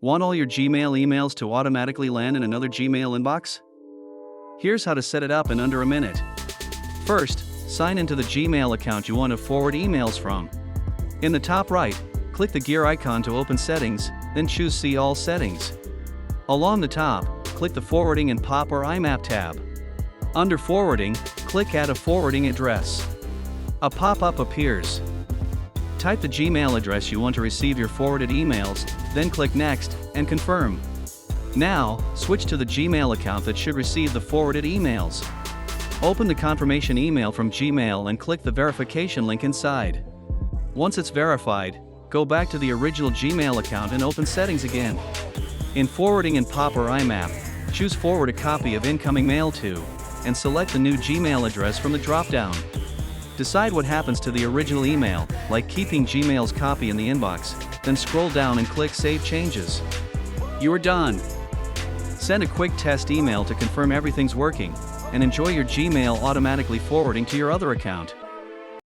Want all your Gmail emails to automatically land in another Gmail inbox? Here's how to set it up in under a minute. First, sign into the Gmail account you want to forward emails from. In the top right, click the gear icon to open settings, then choose See All Settings. Along the top, click the Forwarding and POP or IMAP tab. Under Forwarding, click Add a forwarding address. A pop-up appears. Type the Gmail address you want to receive your forwarded emails, then click Next and confirm. Now, switch to the Gmail account that should receive the forwarded emails. Open the confirmation email from Gmail and click the verification link inside. Once it's verified, go back to the original Gmail account and open settings again. In Forwarding and POP or IMAP, choose Forward a copy of incoming mail to, and select the new Gmail address from the drop-down. Decide what happens to the original email, like keeping Gmail's copy in the inbox, then scroll down and click Save Changes. You are done. Send a quick test email to confirm everything's working, and enjoy your Gmail automatically forwarding to your other account.